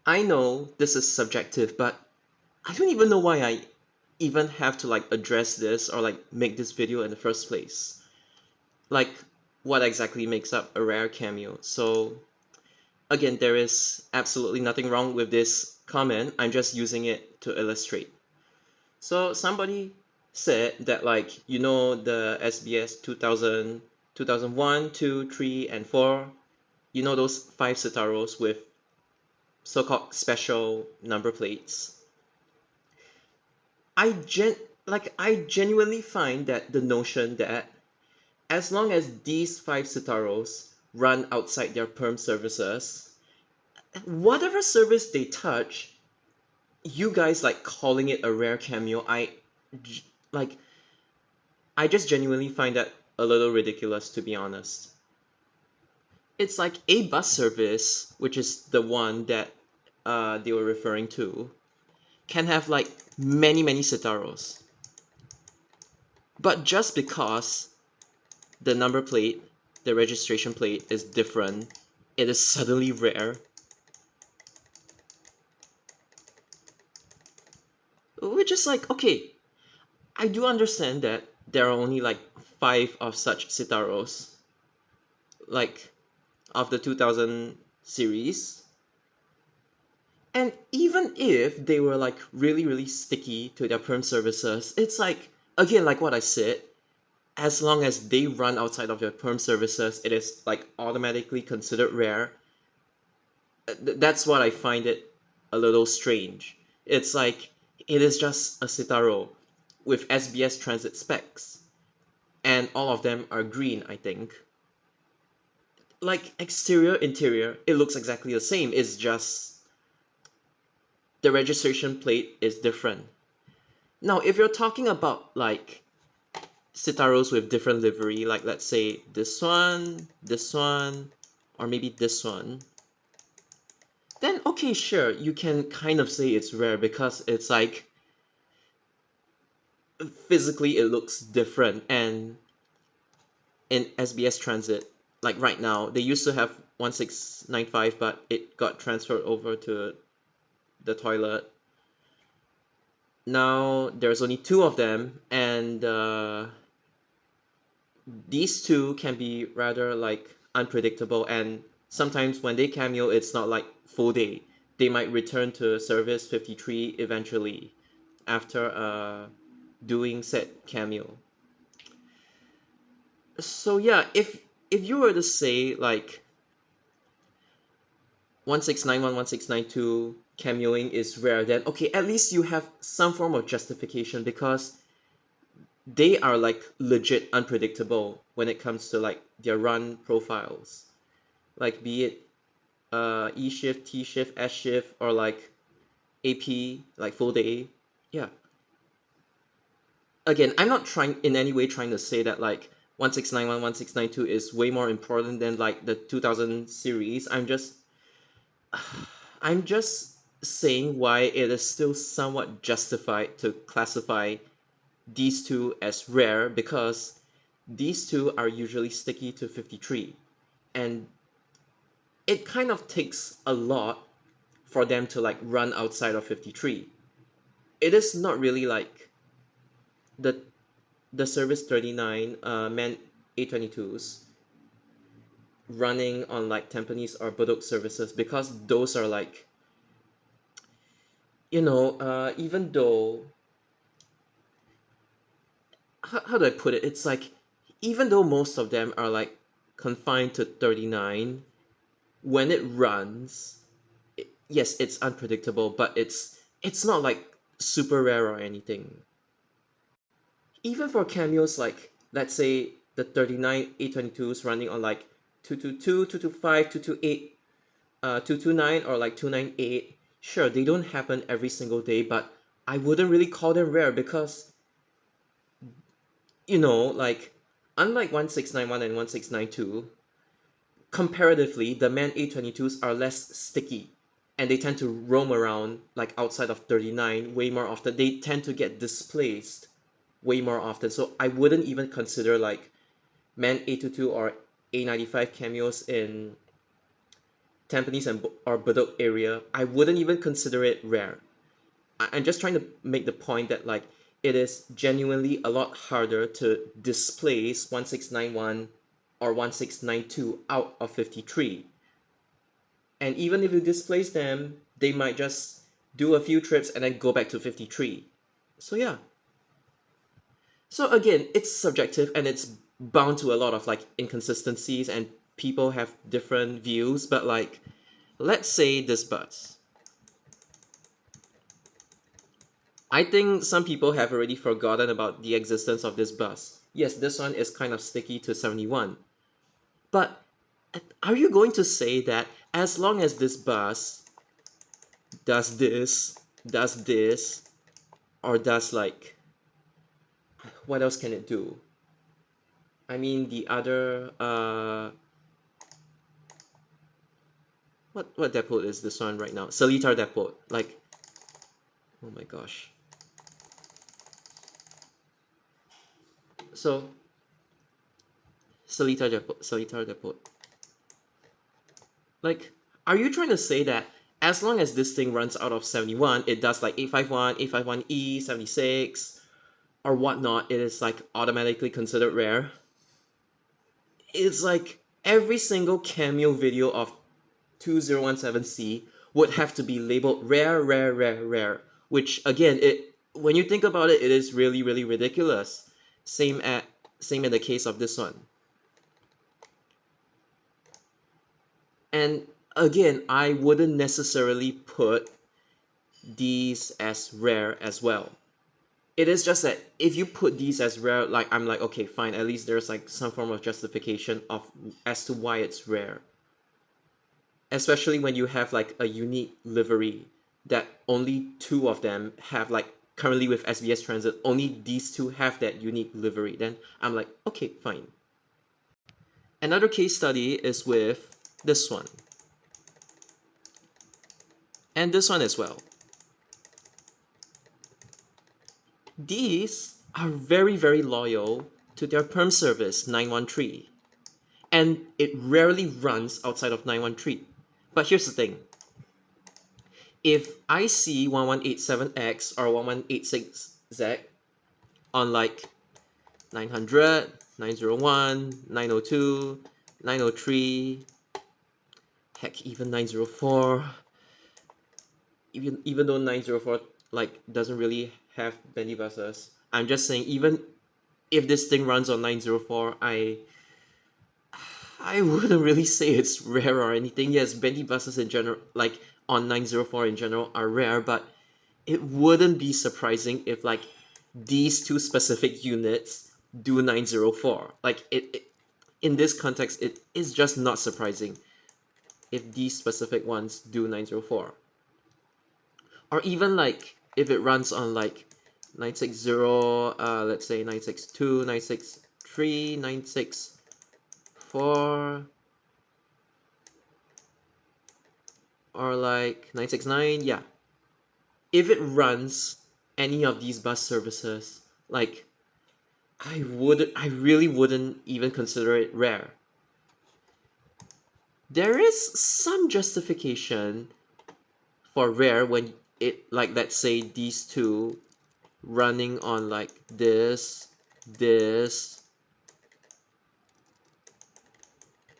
I know this is subjective, but I don't even know why I even have to like address this or like make this video in the first place. Like, what exactly makes up a rare cameo? So, again, there is absolutely nothing wrong with this comment. I'm just using it to illustrate. So, somebody said that, like, the SBS 2000, 2001, 2, 3, and 4, those five sitaros with so-called special number plates. I genuinely find that the notion that as long as these five sitaros run outside their perm services, whatever service they touch, you guys like calling it a rare cameo. Like I just genuinely find that a little ridiculous, to be honest. It's like a bus service, which is the one that they were referring to, can have like many sitaros. But just because the number plate, the registration plate is different, it is suddenly rare. Which is like, okay, I do understand that there are only like five of such sitaros, like of the 2000 series. And even if they were like really sticky to their perm services, it's like, again, like what I said, as long as they run outside of their perm services, it is like automatically considered rare. That's what I find it a little strange. It's like it is just a Citaro with SBS transit specs, and all of them are green, I think. Like exterior, interior, it looks exactly the same. It's just the registration plate is different. Now, if you're talking about like Citaros with different livery, like let's say this one, or maybe this one, then okay, sure, you can kind of say it's rare because it's like physically it looks different. And in SBS Transit, like right now, they used to have 1695, but it got transferred over to the toilet. Now there's only two of them, and these two can be rather like unpredictable. And sometimes when they cameo, it's not like full day. They might return to service 53 eventually after doing said cameo. So yeah, if you were to say like 1691, 1692 cameoing is rare, then okay, at least you have some form of justification because they are like legit unpredictable when it comes to like their run profiles. Like be it E shift, T shift, S shift, or like AP, like full day. Yeah. Again, I'm not trying in any way trying to say that like 1691, 1692 is way more important than like the 2000 series. I'm just saying why it is still somewhat justified to classify these two as rare because these two are usually sticky to 53, and it kind of takes a lot for them to like run outside of 53. It is not really like the the service 39 meant A22s running on like Tampines or Bedok services because those are like, even though, how do I put it? It's like, even though most of them are like confined to 39, when it runs, yes, it's unpredictable, but it's not like super rare or anything. Even for cameos, like let's say the 39 A22s running on like 222, 225, 228, 229, or like 298, sure, they don't happen every single day, but I wouldn't really call them rare because, like, unlike 1691 and 1692, comparatively, the man A22s are less sticky and they tend to roam around like outside of 39 way more often. They tend to get displaced way more often. So I wouldn't even consider like man A22 or A95 cameos in Tampines or Bedok area, I wouldn't even consider it rare. I'm just trying to make the point that like it is genuinely a lot harder to displace 1691 or 1692 out of 53. And even if you displace them, they might just do a few trips and then go back to 53. So yeah. So again, it's subjective and it's bound to a lot of like inconsistencies and people have different views, but like let's say this bus. I think some people have already forgotten about the existence of this bus. Yes, this one is kind of sticky to 71. But are you going to say that as long as this bus does this, or does like, what else can it do? I mean, the other, what depot is this one right now? Seletar depot. Like, oh my gosh. So, Seletar depot. Like, are you trying to say that as long as this thing runs out of 71, it does like 851, 851E, 76, or whatnot, it is like automatically considered rare? It's like every single cameo video of 2017C would have to be labeled rare, rare, rare, rare. Which again, it when you think about it, it is really, really ridiculous. Same in the case of this one. And again, I wouldn't necessarily put these as rare as well. It is just that if you put these as rare, like I'm like, okay, fine, at least there's like some form of justification of as to why it's rare. Especially when you have like a unique livery that only two of them have, like currently with SBS Transit, only these two have that unique livery, then I'm like, okay, fine. Another case study is with this one. And this one as well. These are very, very loyal to their perm service 913. And it rarely runs outside of 913. But here's the thing. If I see 1187X or 1186Z on like 900, 901, 902, 903, heck, even 904, even though 904 like doesn't really have bendy buses, I'm just saying even if this thing runs on 904, I wouldn't really say it's rare or anything. Yes, bendy buses in general, like on 904 in general, are rare, but it wouldn't be surprising if like these two specific units do 904. Like in this context, it is just not surprising if these specific ones do 904. Or even like if it runs on like 960, let's say 962, 963, 964, or like 969, yeah. If it runs any of these bus services, like I really wouldn't even consider it rare. There is some justification for rare when it, like let's say these two running on like this,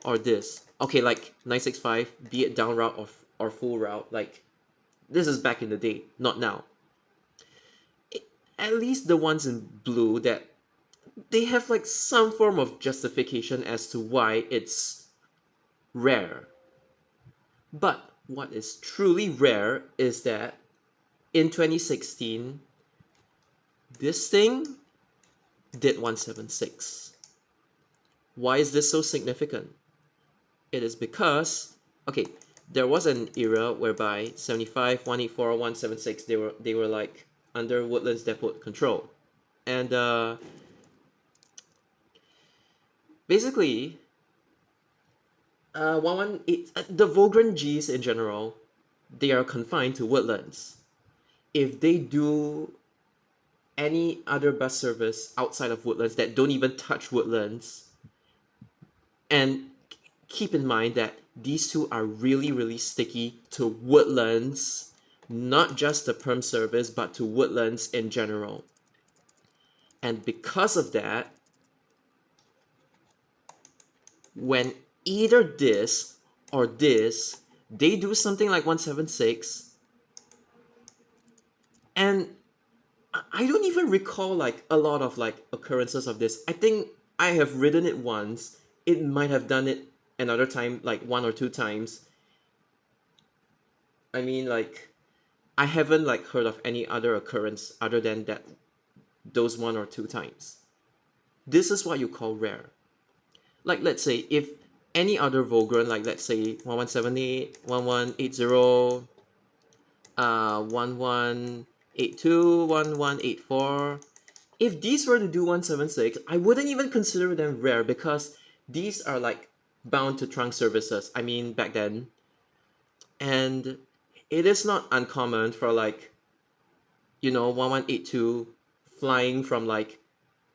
or this. Okay, like 965, be it down route or full route, like this is back in the day, not now. At least the ones in blue, that they have like some form of justification as to why it's rare. But what is truly rare is that in 2016, this thing did 176. Why is this so significant? It is because, okay, there was an era whereby 75, 184, 176, they were like under Woodlands Depot control. And basically, 118, the Volgren Gs in general, they are confined to Woodlands. If they do any other bus service outside of Woodlands that don't even touch Woodlands, and keep in mind that these two are really, really sticky to woodlands, not just the perm service, but to woodlands in general. And because of that, when either this or this, they do something like 176, and I don't even recall like a lot of like occurrences of this. I think I have ridden it once. It might have done it another time, like one or two times. I mean, like I haven't like heard of any other occurrence other than that those one or two times. This is what you call rare. Like let's say if any other Vogran, like let's say 1178, 1180, 1182, 1184. If these were to do 176, I wouldn't even consider them rare because these are like bound to trunk services. I mean, back then. And it is not uncommon for like, 1182 flying from like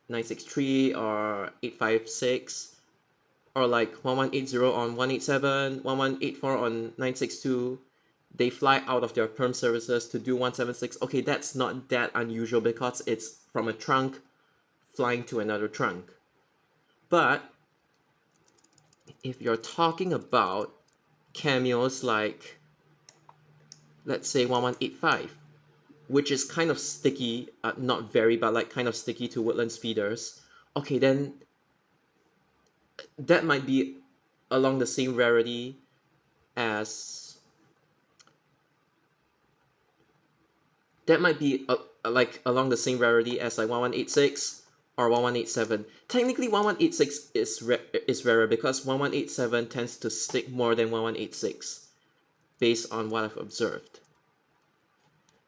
963 or 856, or like 1180 on 187, 1184 on 962. They fly out of their perm services to do 176. Okay, that's not that unusual because it's from a trunk flying to another trunk. But if you're talking about cameos like, let's say 1185, which is kind of sticky, not very, but like kind of sticky to woodland speeders, okay, then that might be along the same rarity as that might be like along the same rarity as like 1186 or 1187. Technically 1186 is rarer because 1187 tends to stick more than 1186 based on what I've observed.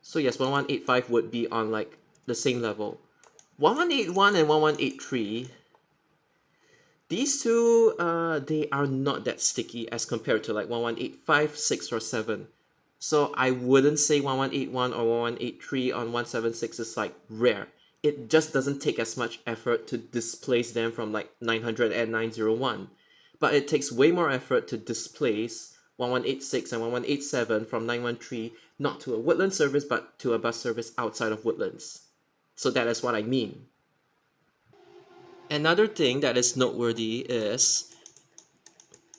So yes, 1185 would be on like the same level. 1181 and 1183, these two they are not that sticky as compared to like 1185, 6 or 7. So I wouldn't say 1181 or 1183 on 176 is like rare. It just doesn't take as much effort to displace them from like 900 and 901. But it takes way more effort to displace 1186 and 1187 from 913, not to a woodland service but to a bus service outside of woodlands. So that is what I mean. Another thing that is noteworthy is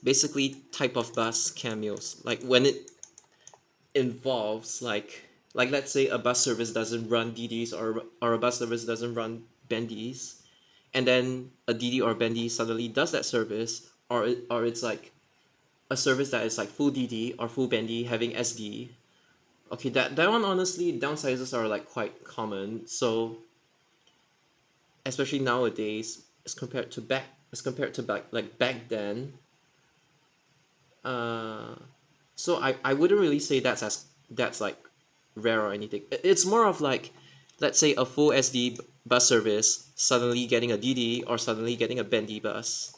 basically type of bus cameos. Like when it involves like let's say a bus service doesn't run DDs, or a bus service doesn't run bendies, and then a DD or bendy suddenly does that service, or it's like a service that is like full DD or full bendy having SD. Okay, that one honestly downsizes are like quite common. So especially nowadays as compared to back then. Uh, so I wouldn't really say that's like rare or anything. It's more of like, let's say a full SD bus service suddenly getting a DD or suddenly getting a bendy bus.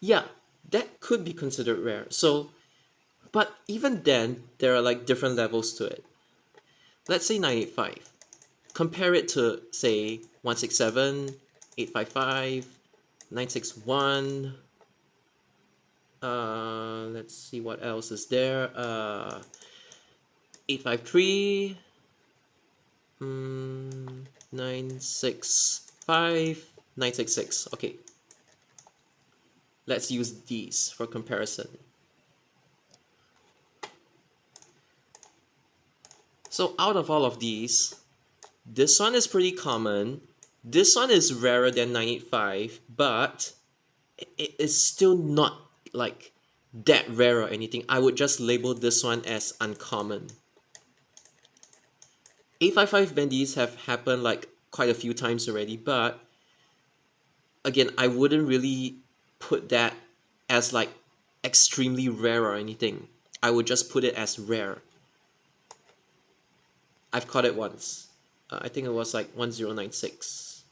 Yeah, that could be considered rare. So, but even then, there are like different levels to it. Let's say 985. Compare it to say 167, 855, 961. Let's see what else is there. 853, 965, 966. Okay, let's use these for comparison. So out of all of these, this one is pretty common. This one is rarer than 985, but it is still not like that rare or anything. I would just label this one as uncommon. 855 bendies have happened like quite a few times already, but again, I wouldn't really put that as like extremely rare or anything. I would just put it as rare. I've caught it once. I think it was like 1096.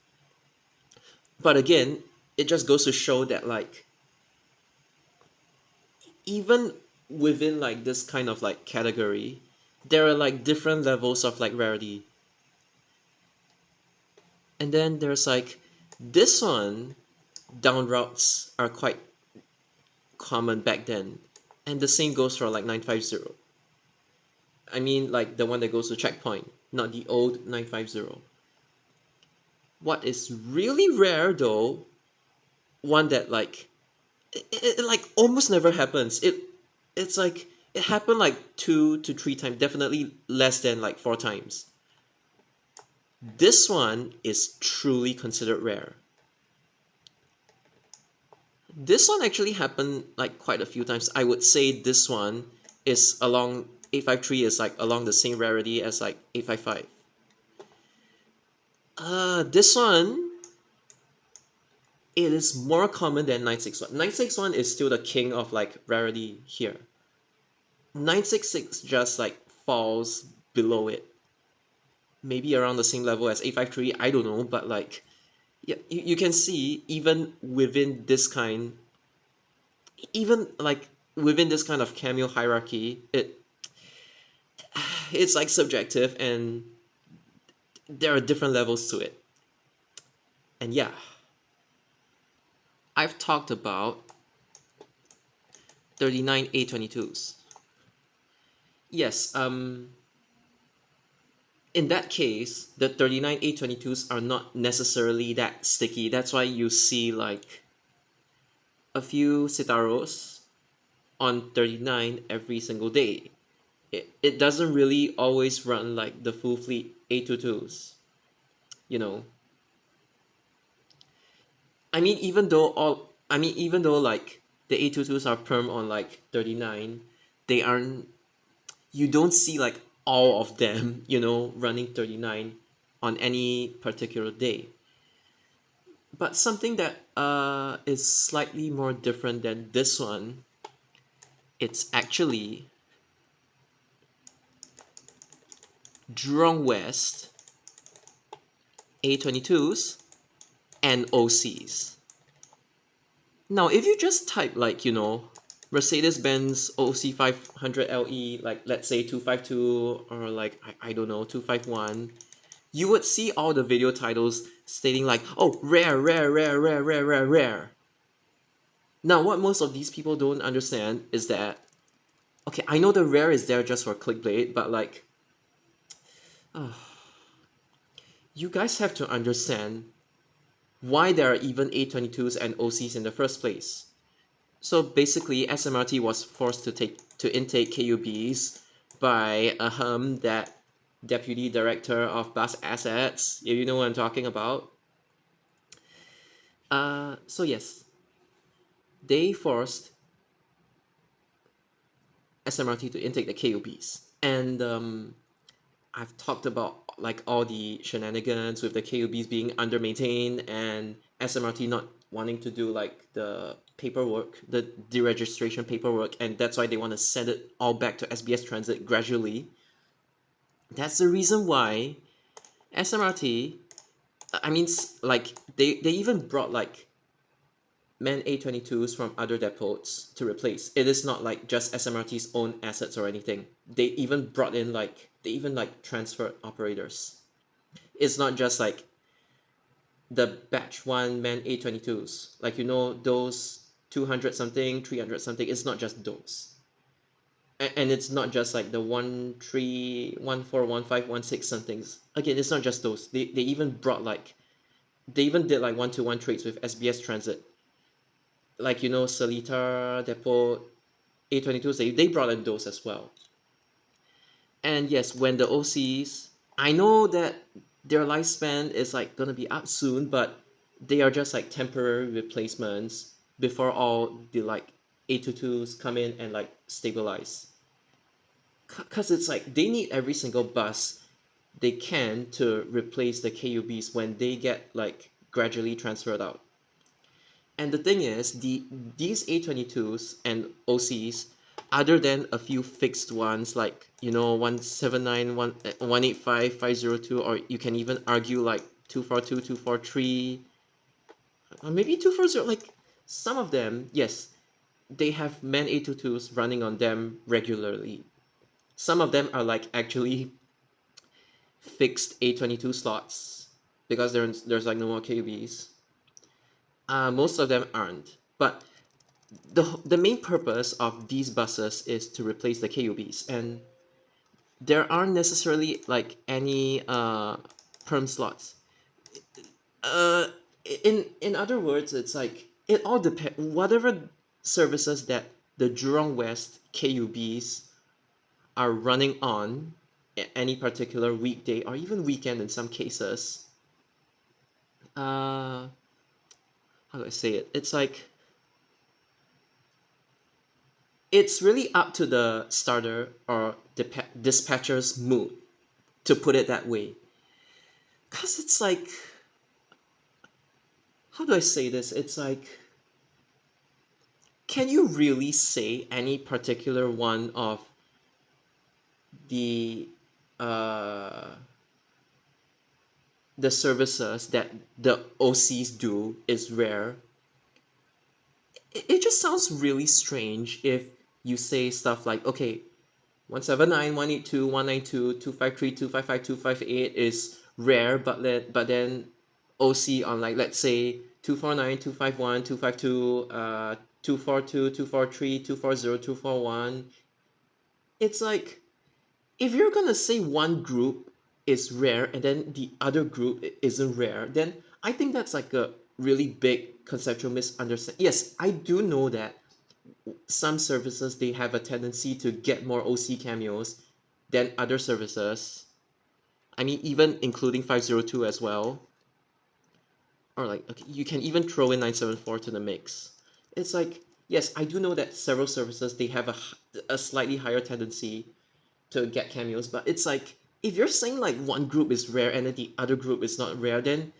But again, it just goes to show that like even within like this kind of like category, there are like different levels of like rarity. And then there's like this one, down routes are quite common back then. And the same goes for like 950. I mean like the one that goes to checkpoint, not the old 950. What is really rare though, one that like it like almost never happens. It's like it happened like 2 to 3 times, definitely less than like 4 times. This one is truly considered rare. This one actually happened like quite a few times. I would say this one is along 853 is like along the same rarity as like 855. This one, it is more common than 961. 961 is still the king of like rarity here. 966 just like falls below it. Maybe around the same level as 853, I don't know, but like yeah, you can see even within this kind, even like within this kind of cameo hierarchy, it's like subjective and there are different levels to it. And yeah, I've talked about 39 A22s. Yes, in that case, the 39 A22s are not necessarily that sticky. That's why you see like a few Citaros on 39 every single day. It doesn't really always run like the full fleet A22s, you know. Even though like the A22s are perm on like 39, they aren't, you don't see like all of them, running 39 on any particular day. But something that is slightly more different than this one, it's actually Jurong West A22s and OCs. Now, if you just type like, Mercedes-Benz OC 500 LE, like let's say 252 or like, I don't know, 251, you would see all the video titles stating like, oh, rare, rare, rare, rare, rare, rare, rare. Now, what most of these people don't understand is that, okay, I know the rare is there just for clickbait, but like, you guys have to understand why there are even A22s and OCs in the first place. So basically, SMRT was forced to intake KUBs by that deputy director of bus assets. You know what I'm talking about. So yes, they forced SMRT to intake the KUBs, and I've talked about like all the shenanigans with the KUBs being under maintained and SMRT not wanting to do like the paperwork, the deregistration paperwork, and that's why they want to send it all back to SBS Transit gradually. That's the reason why SMRT, I mean, like they even brought like MAN A22s from other depots to replace. It is not like just SMRT's own assets or anything. They even brought in like they even like transferred operators. It's not just like the batch one MAN A22s. Like those 200 something, 300 something. It's not just those. And it's not just like the 13141516 somethings. Again, it's not just those. They even brought like they even did like 1-to-1 trades with SBS Transit. Like Seletar Depot A22s, they brought in those as well. And yes, when the OCs, I know that their lifespan is like gonna be up soon, but they are just like temporary replacements before all the like A22s come in and like stabilize. Cause it's like they need every single bus they can to replace the KUBs when they get like gradually transferred out. And the thing is, these A22s and OCs, other than a few fixed ones like 179, 185, 502, or you can even argue like 242, 243, or maybe 240, like some of them, yes, they have MAN A22s running on them regularly. Some of them are like actually fixed A22 slots because there's like no more KUBs. Most of them aren't, but the main purpose of these buses is to replace the KUBs, and there aren't necessarily like any perm slots. Uh, in other words, it's like it all depends. Whatever services that the Jurong West KUBs are running on any particular weekday or even weekend in some cases. Uh, how do I say it? It's like it's really up to the starter or dispatcher's mood, to put it that way. Cause it's like, how do I say this? It's like, can you really say any particular one of the uh the services that the OCs do is rare? It just sounds really strange if you say stuff like, okay, 179, 182, 192, 253, 255, 258 is rare, but then OC on like let's say 249, 251, 252, 242, 243, 240, 241. It's like if you're gonna say one group is rare and then the other group isn't rare, then I think that's like a really big conceptual misunderstanding. Yes, I do know that some services they have a tendency to get more OC cameos than other services. I mean, even including 502 as well. Or like, okay, you can even throw in 974 to the mix. It's like, yes, I do know that several services they have a slightly higher tendency to get cameos, but it's like if you're saying like one group is rare and then the other group is not rare, then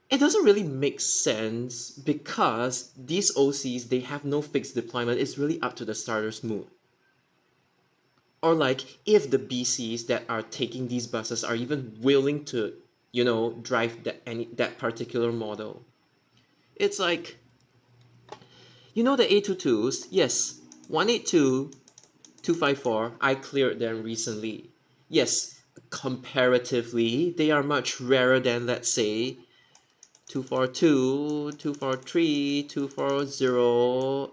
it doesn't really make sense because these OCs they have no fixed deployment. It's really up to the starter's mood. Or like if the BCs that are taking these buses are even willing to, drive that particular model. It's like the A22s, yes, 182, 254, I cleared them recently. Yes, comparatively, they are much rarer than, let's say, 242, 243, 240,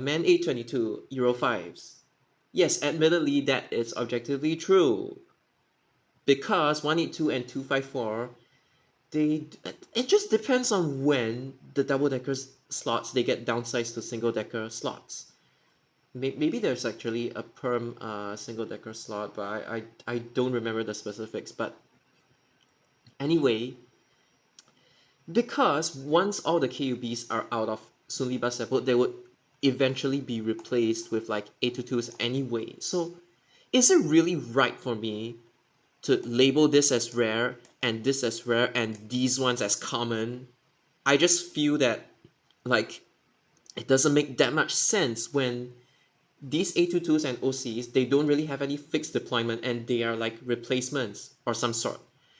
Man A22, Euro 5s. Yes, admittedly, that is objectively true. Because 182 and 254, they it just depends on when the double decker slots they get downsized to single decker slots. Maybe there's actually a perm single decker slot, but I don't remember the specifics. But anyway, because once all the KUBs are out of Sunli bus depot, they would eventually be replaced with like A22s anyway. So is it really right for me to label this as rare and this as rare and these ones as common? I just feel that like it doesn't make that much sense when these A22s and OCs they don't really have any fixed deployment and they are like replacements or some sort.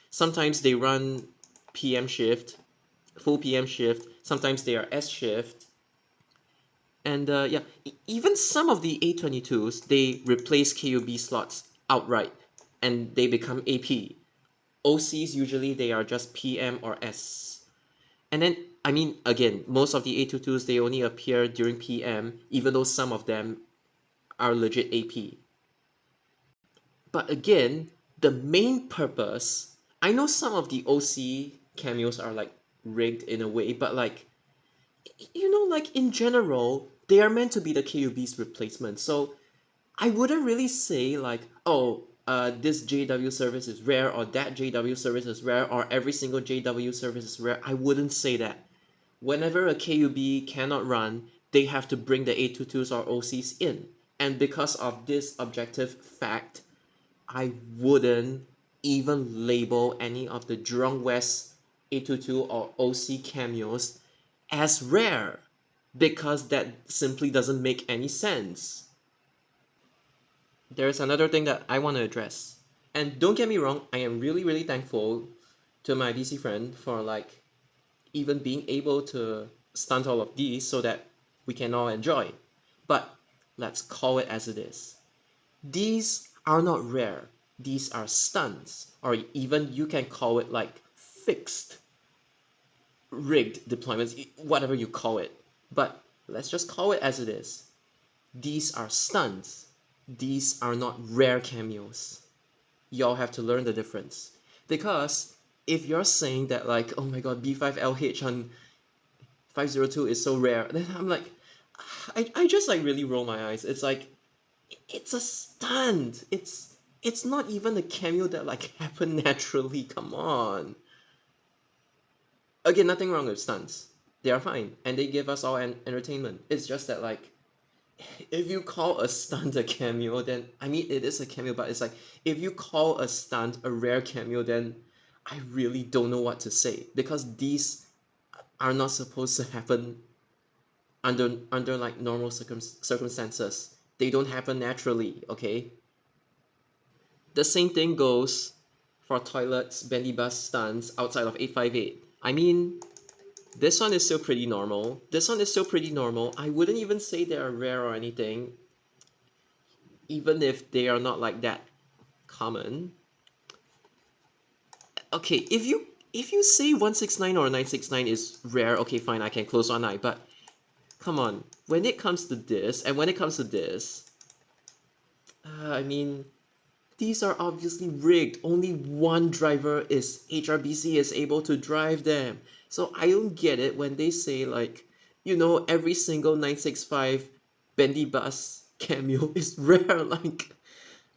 Sometimes they run PM shift, full PM shift, sometimes they are S shift. And yeah, even some of the A22s they replace KUB slots outright and they become AP. OCs usually they are just PM or S. And then I mean again, most of the A22s they only appear during PM, even though some of them are legit AP. But again, the main purpose, I know some of the OC cameos are like rigged in a way, but like like in general, they are meant to be the KUB's replacement. So I wouldn't really say like, oh, this JW service is rare or that JW service is rare or every single JW service is rare. I wouldn't say that. Whenever a KUB cannot run, they have to bring the A22s or OCs in. And because of this objective fact, I wouldn't even label any of the Jurong West A22 or OC cameos as rare because that simply doesn't make any sense. There's another thing that I want to address. And don't get me wrong, I am really, really thankful to my BC friend for like even being able to stunt all of these so that we can all enjoy. But let's call it as it is. These are not rare. These are stunts, or even you can call it like fixed, rigged deployments, whatever you call it. But let's just call it as it is. These are stunts. These are not rare cameos. Y'all have to learn the difference. Because if you're saying that like, oh my god, B5LH on 502 is so rare, then I'm like, I just like really roll my eyes. It's like, it's a stunt. It's not even a cameo that like happened naturally. Come on. Again, nothing wrong with stunts. They are fine and they give us all entertainment. It's just that like, if you call a stunt a cameo, then I mean it is a cameo, but it's like if you call a stunt a rare cameo, then I really don't know what to say because these are not supposed to happen under like normal circumstances. They don't happen naturally, okay? The same thing goes for toilets, bendy bus stunts outside of 858. I mean, this one is still pretty normal. This one is still pretty normal. I wouldn't even say they are rare or anything, even if they are not like that common. Okay, if you say 169 or 969 is rare, okay, fine, I can close one eye. But come on, when it comes to this, and when it comes to this, I mean, these are obviously rigged. Only one driver is HRBC is able to drive them. So I don't get it when they say like, every single 965 bendy bus cameo is rare. Like,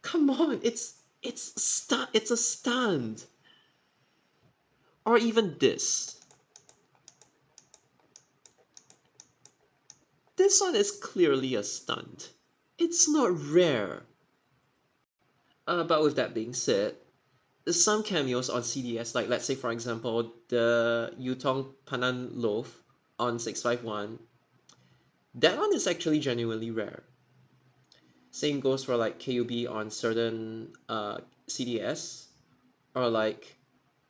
come on, it's a stunt. Or even this. This one is clearly a stunt. It's not rare. But with that being said, some cameos on CDS, like let's say for example the Yutong Panan Loaf on 651, that one is actually genuinely rare. Same goes for like KUB on certain CDS, or like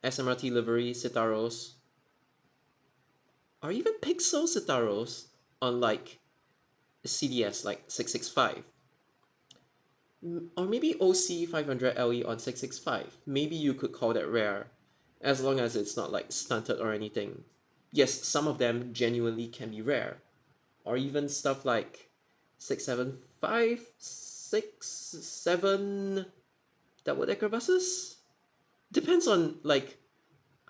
SMRT livery Citaros, or even Pixel Citaros on like CDS like 665. Or maybe OC 500 LE on 665. Maybe you could call that rare, as long as it's not like stunted or anything. Yes, some of them genuinely can be rare. Or even stuff like 675, 67 double-decker buses? Depends on like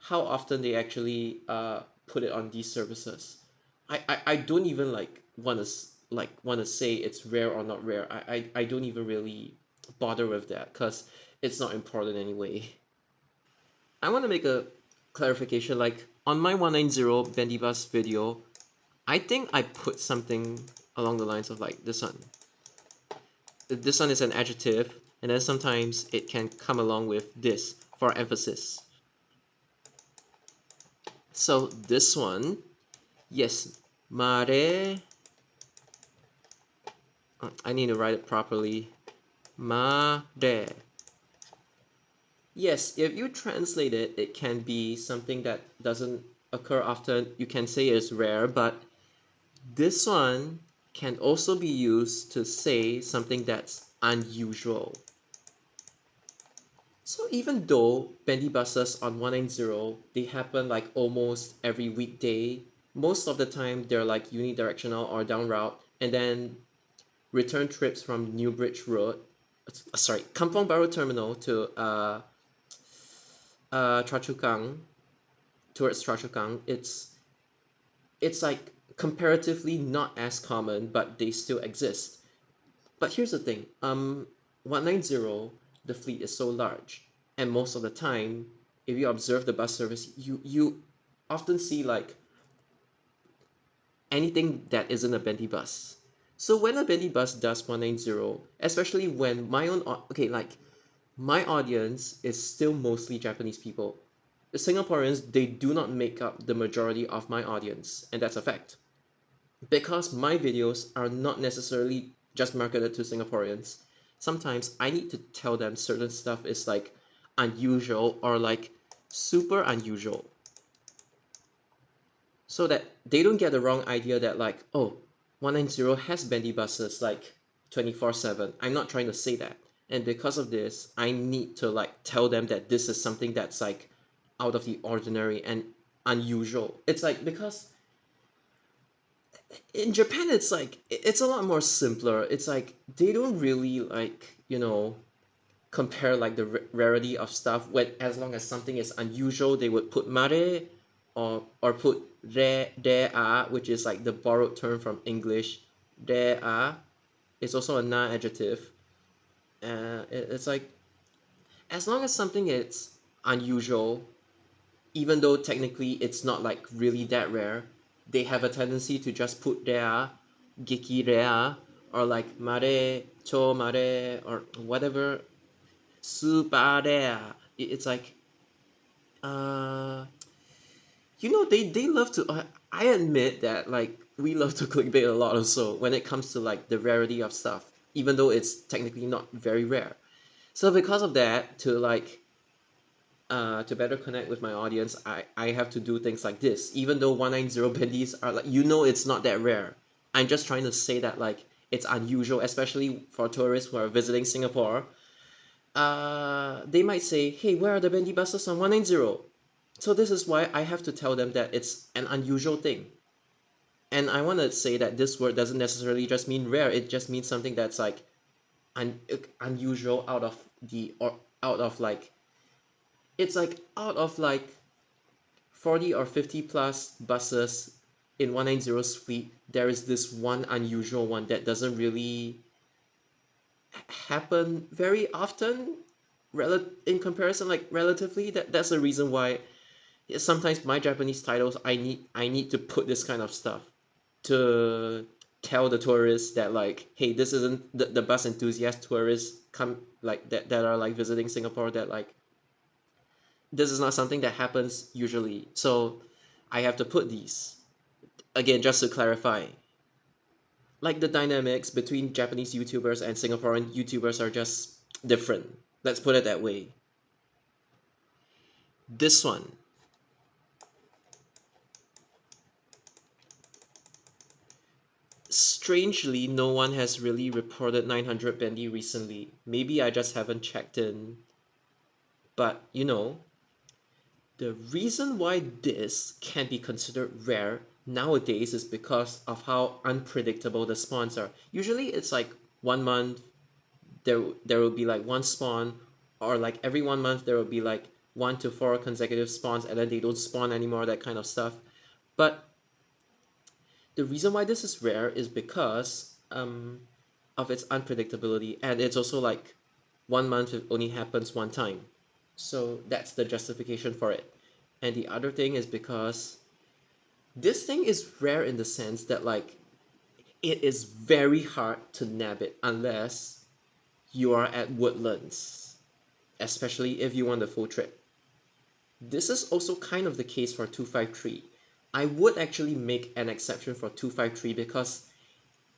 how often they actually put it on these services. I don't even like want to say it's rare or not rare. I don't even really bother with that because it's not important anyway. I want to make a clarification. Like on my 190 bendy bus video, I think I put something along the lines of like this one. This one is an adjective, and then sometimes it can come along with this for emphasis. So this one, yes, mare. I need to write it properly. Mare. Yes, if you translate it, it can be something that doesn't occur often. You can say it's rare, but this one can also be used to say something that's unusual. So even though bendy buses on 190, they happen like almost every weekday, most of the time they're like unidirectional or down route, and then return trips from New Bridge Road, Kampong Baru Terminal to Choa Chu Kang, towards Choa Chu Kang, it's like comparatively not as common, but they still exist. But here's the thing, 190, the fleet is so large, and most of the time, if you observe the bus service, you often see like anything that isn't a bendy bus. So when a bendy bus does 190, especially when my audience is still mostly Japanese people. The Singaporeans, they do not make up the majority of my audience, and that's a fact. Because my videos are not necessarily just marketed to Singaporeans, sometimes I need to tell them certain stuff is like unusual or like super unusual, so that they don't get the wrong idea that like, oh, 190 has bendy buses like 24/7. I'm not trying to say that. And because of this, I need to like tell them that this is something that's like out of the ordinary and unusual. It's like because in Japan it's like it's a lot more simpler. It's like they don't really like, compare like the rarity of stuff. When as long as something is unusual, they would put mare or put there are, which is like the borrowed term from English. There are is also a noun adjective. It's like as long as something is unusual, even though technically it's not like really that rare, they have a tendency to just put there, geki there, or like mare, cho mare, or whatever, super there. It's like, uh, they love to. I admit that like we love to clickbait a lot also when it comes to like the rarity of stuff, even though it's technically not very rare. So because of that, to better connect with my audience, I have to do things like this. Even though 190 bendies are like, it's not that rare. I'm just trying to say that like it's unusual, especially for tourists who are visiting Singapore. They might say, hey, where are the bendy buses on 190? So this is why I have to tell them that it's an unusual thing. And I want to say that this word doesn't necessarily just mean rare. It just means something that's like unusual out of like it's like out of like 40 or 50 plus buses in 190's fleet, there is this one unusual one that doesn't really happen very often in comparison, like relatively. That's the reason why sometimes my Japanese titles, I need to put this kind of stuff to tell the tourists that like, hey, this isn't the bus enthusiast tourists come like that are like visiting Singapore, that like this is not something that happens usually. So I have to put these again just to clarify. Like the dynamics between Japanese YouTubers and Singaporean YouTubers are just different. Let's put it that way. This one. Strangely, no one has really reported 900 bendy recently. Maybe I just haven't checked in. But the reason why this can be considered rare nowadays is because of how unpredictable the spawns are. Usually it's like 1 month there will be like one spawn, or like every 1 month there will be like 1 to 4 consecutive spawns, and then they don't spawn anymore, that kind of stuff. But the reason why this is rare is because of its unpredictability, and it's also like 1 month it only happens one time. So that's the justification for it. And the other thing is because this thing is rare in the sense that like it is very hard to nab it unless you are at Woodlands, especially if you want the full trip. This is also kind of the case for 253. I would actually make an exception for 253 because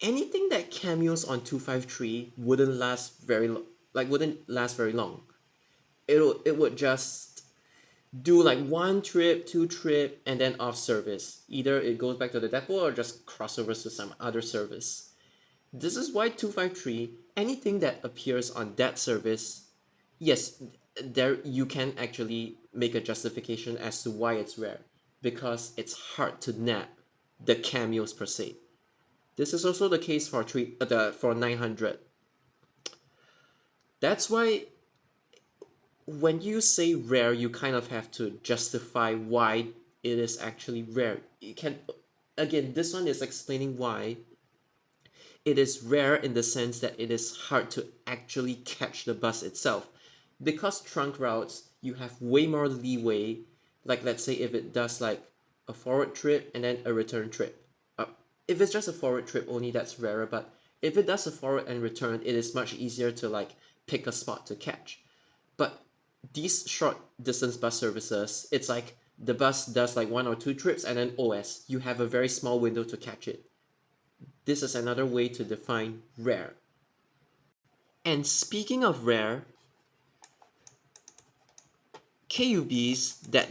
anything that cameos on 253 wouldn't last very long. It would just do like 1 trip, 2 trip, and then off service. Either it goes back to the depot or just crossovers to some other service. This is why 253, anything that appears on that service, yes, there you can actually make a justification as to why it's rare, because it's hard to nab the cameos per se. This is also the case for 900. That's why when you say rare, you kind of have to justify why it is actually rare. You can Again, this one is explaining why it is rare in the sense that it is hard to actually catch the bus itself. Because trunk routes, you have way more leeway. Like let's say if it does like a forward trip and then a return trip. If it's just a forward trip only, that's rarer. But if it does a forward and return, it is much easier to like pick a spot to catch. But these short distance bus services, it's like the bus does like 1 or 2 trips and then OS. You have a very small window to catch it. This is another way to define rare. And speaking of rare, KUBs that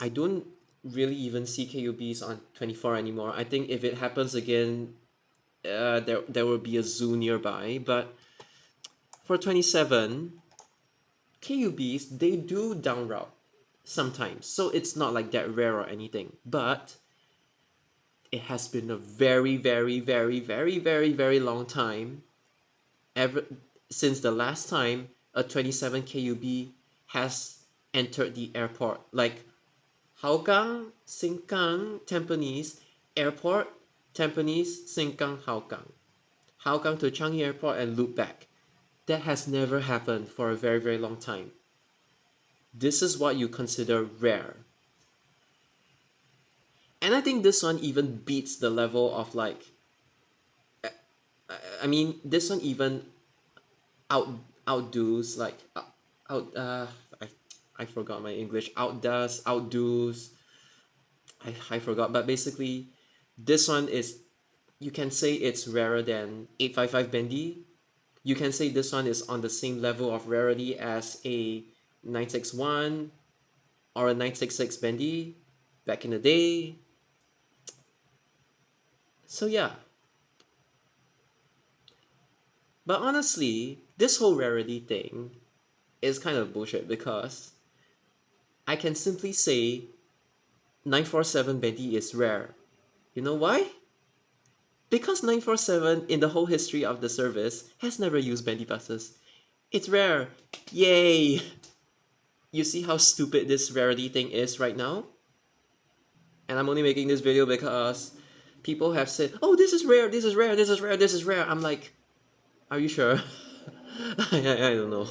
I don't really even see KUBs on 24 anymore. I think if it happens again, there will be a zoo nearby. But for 27, KUBs, they do down route sometimes. So it's not like that rare or anything. But it has been a very, very, very, very, very, very long time ever since the last time a 27 KUB has entered the airport. Like Hougang, Sengkang, Tampines, airport, Tampines, Sengkang, Hougang. Hougang to Changi Airport and loop back. That has never happened for a very, very long time. This is what you consider rare. And I think this one even beats the level of like, I mean, this one even out outdoes like out I I forgot my English. Outdoes, outdoes. I forgot, but basically, this one is, you can say it's rarer than 855 Bendy. You can say this one is on the same level of rarity as a 961 or a 966 Bendy back in the day. So yeah. But honestly, this whole rarity thing is kind of bullshit because I can simply say 947 Bendy is rare. You know why? Because 947 in the whole history of the service has never used Bendy buses. It's rare. Yay! You see how stupid this rarity thing is right now? And I'm only making this video because people have said, oh, this is rare, this is rare, this is rare, this is rare. I'm like, are you sure? I don't know.